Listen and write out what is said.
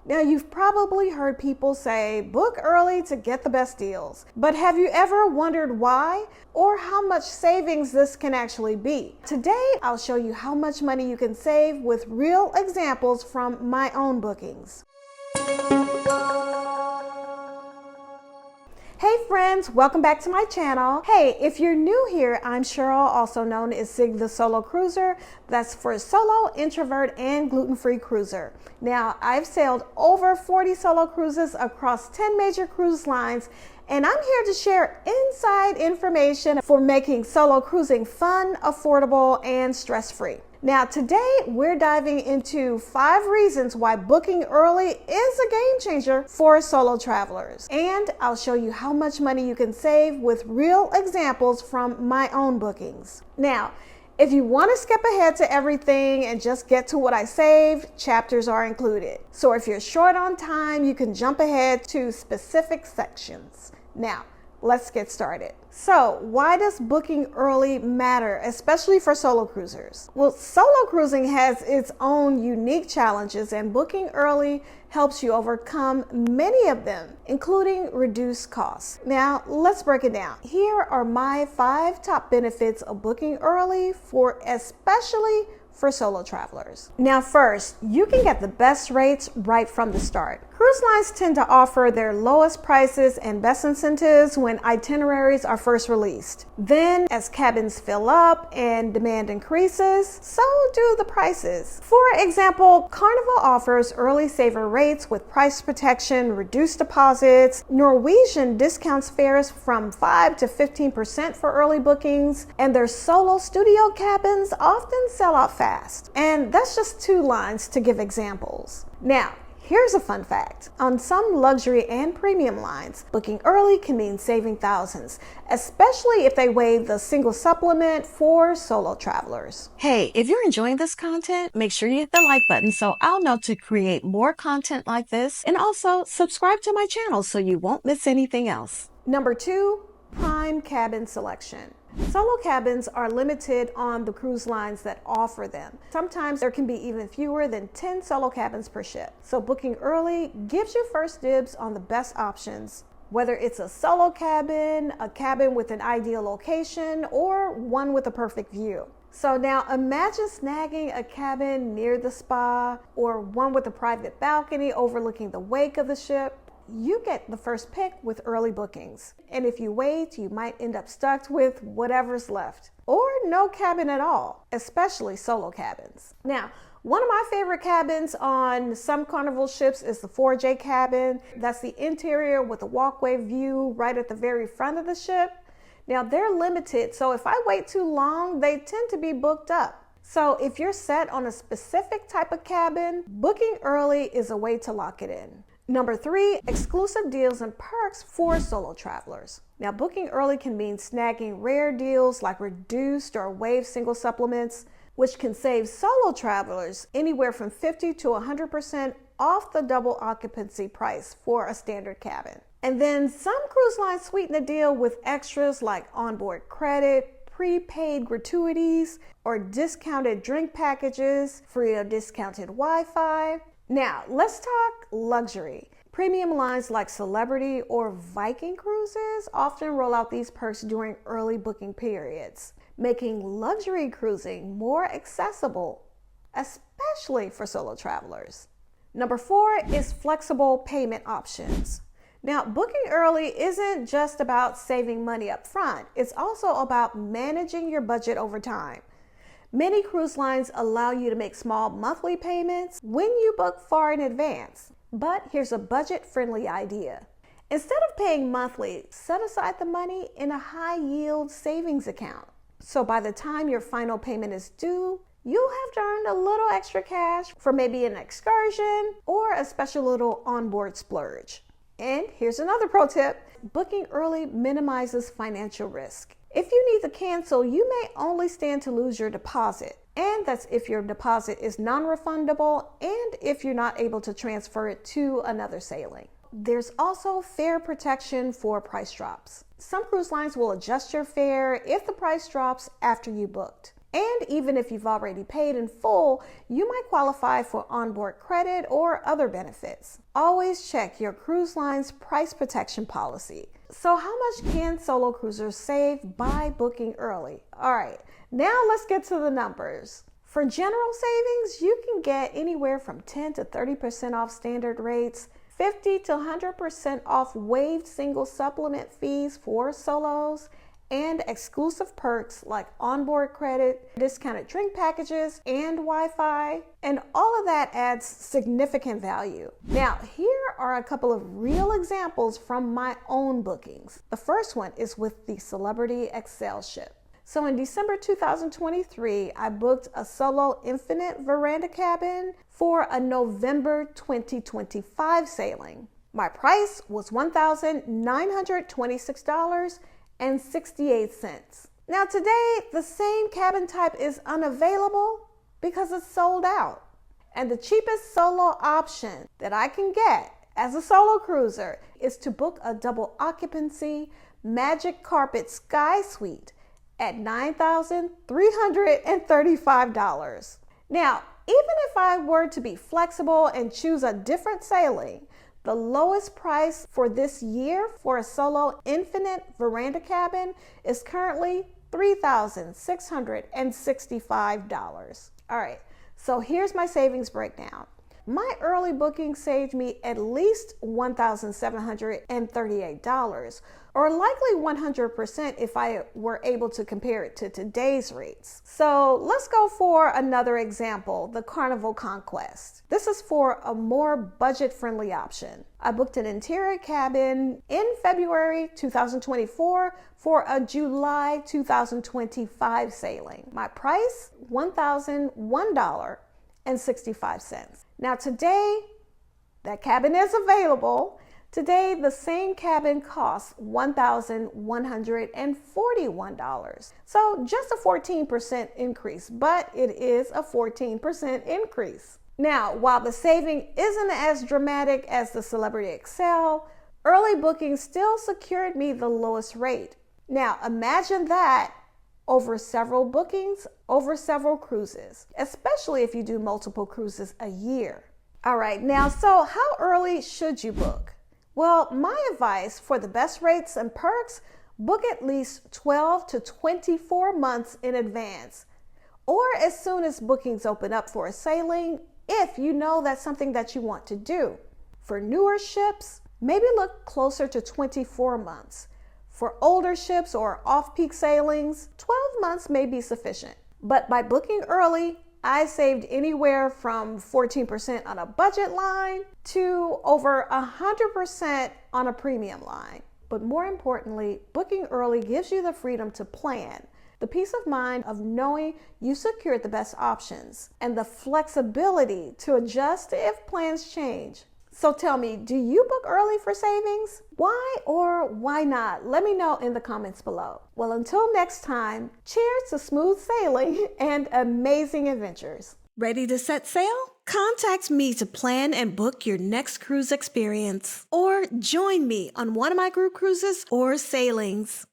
Now, you've probably heard people say, book early to get the best deals. But have you ever wondered why or how much savings this can actually be? Today, I'll show you how much money you can save with real examples from my own bookings. Hey friends, welcome back to my channel. Hey, if you're new here, I'm Cheryl, also known as Sig the Solo Cruiser. That's for solo, introvert, and gluten-free cruiser. Now, I've sailed over 40 solo cruises across 10 major cruise lines, and I'm here to share inside information for making solo cruising fun, affordable, and stress-free. Now, today we're diving into 5 reasons why booking early is a game changer for solo travelers. And I'll show you how much money you can save with real examples from my own bookings. Now, if you want to skip ahead to everything and just get to what I saved, chapters are included. So if you're short on time, you can jump ahead to specific sections. Now, let's get started. So, why does booking early matter, especially for solo cruisers? Well, solo cruising has its own unique challenges, and booking early helps you overcome many of them, including reduced costs. Now, let's break it down. Here are my 5 top benefits of booking early especially for solo travelers. Now first, you can get the best rates right from the start. Cruise lines tend to offer their lowest prices and best incentives when itineraries are first released. Then, as cabins fill up and demand increases, so do the prices. For example, Carnival offers early saver rates with price protection, reduced deposits. Norwegian discounts fares from 5 to 15% for early bookings, and their solo studio cabins often sell out fast. And that's just 2 lines to give examples. Now, here's a fun fact. On some luxury and premium lines, booking early can mean saving thousands, especially if they waive the single supplement for solo travelers. Hey, if you're enjoying this content, make sure you hit the like button so I'll know to create more content like this, and also subscribe to my channel so you won't miss anything else. Number 2, prime cabin selection. Solo cabins are limited on the cruise lines that offer them. Sometimes there can be even fewer than 10 solo cabins per ship. So booking early gives you first dibs on the best options, whether it's a solo cabin, a cabin with an ideal location, or one with a perfect view. So now imagine snagging a cabin near the spa or one with a private balcony overlooking the wake of the ship. You get the first pick with early bookings. And if you wait, you might end up stuck with whatever's left, or no cabin at all, especially solo cabins. Now, one of my favorite cabins on some Carnival ships is the 4J cabin. That's the interior with a walkway view right at the very front of the ship. Now, they're limited, so if I wait too long, they tend to be booked up. So if you're set on a specific type of cabin, booking early is a way to lock it in. Number 3, exclusive deals and perks for solo travelers. Now, booking early can mean snagging rare deals like reduced or waived single supplements, which can save solo travelers anywhere from 50 to 100% off the double occupancy price for a standard cabin. And then some cruise lines sweeten the deal with extras like onboard credit, prepaid gratuities, or discounted drink packages, free or discounted Wi-Fi. Now, let's talk luxury. Premium lines like Celebrity or Viking Cruises often roll out these perks during early booking periods, making luxury cruising more accessible, especially for solo travelers. Number 4 is flexible payment options. Now, booking early isn't just about saving money up front. It's also about managing your budget over time. Many cruise lines allow you to make small monthly payments when you book far in advance. But here's a budget-friendly idea. Instead of paying monthly, set aside the money in a high-yield savings account. So by the time your final payment is due, you'll have earned a little extra cash for maybe an excursion or a special little onboard splurge. And here's another pro tip. Booking early minimizes financial risk. If you need to cancel, you may only stand to lose your deposit. And that's if your deposit is non-refundable and if you're not able to transfer it to another sailing. There's also fare protection for price drops. Some cruise lines will adjust your fare if the price drops after you booked. And even if you've already paid in full, you might qualify for onboard credit or other benefits. Always check your cruise line's price protection policy. So how much can solo cruisers save by booking early? All right, now let's get to the numbers. For general savings, you can get anywhere from 10 to 30% off standard rates, 50 to 100% off waived single supplement fees for solos, and exclusive perks like onboard credit, discounted drink packages, and Wi-Fi. And all of that adds significant value. Now, here are a couple of real examples from my own bookings. The first one is with the Celebrity Excel ship. So in December 2023, I booked a solo infinite veranda cabin for a November 2025 sailing. My price was $1,926.68. Now today, the same cabin type is unavailable because it's sold out. And the cheapest solo option that I can get as a solo cruiser is to book a double occupancy Magic Carpet Sky Suite at $9,335. Now, even if I were to be flexible and choose a different sailing, the lowest price for this year for a solo infinite veranda cabin is currently $3,665. All right, so here's my savings breakdown. My early booking saved me at least $1,738, or likely 100% if I were able to compare it to today's rates. So let's go for another example, the Carnival Conquest. This is for a more budget-friendly option. I booked an interior cabin in February 2024 for a July 2025 sailing. My price, $1,001.65. Now today, that cabin is available. Today, the same cabin costs $1,141. So just a 14% increase, but it is a 14% increase. Now, while the saving isn't as dramatic as the Celebrity Excel, early booking still secured me the lowest rate. Now, imagine that over several bookings, over several cruises, especially if you do multiple cruises a year. All right, now, so how early should you book? Well, my advice for the best rates and perks, book at least 12 to 24 months in advance, or as soon as bookings open up for a sailing, if you know that's something that you want to do. For newer ships, maybe look closer to 24 months. For older ships or off-peak sailings, 12 months may be sufficient. But by booking early, I saved anywhere from 14% on a budget line to over 100% on a premium line. But more importantly, booking early gives you the freedom to plan, the peace of mind of knowing you secured the best options, and the flexibility to adjust if plans change. So tell me, do you book early for savings? Why or why not? Let me know in the comments below. Well, until next time, cheers to smooth sailing and amazing adventures. Ready to set sail? Contact me to plan and book your next cruise experience, or join me on one of my group cruises or sailings.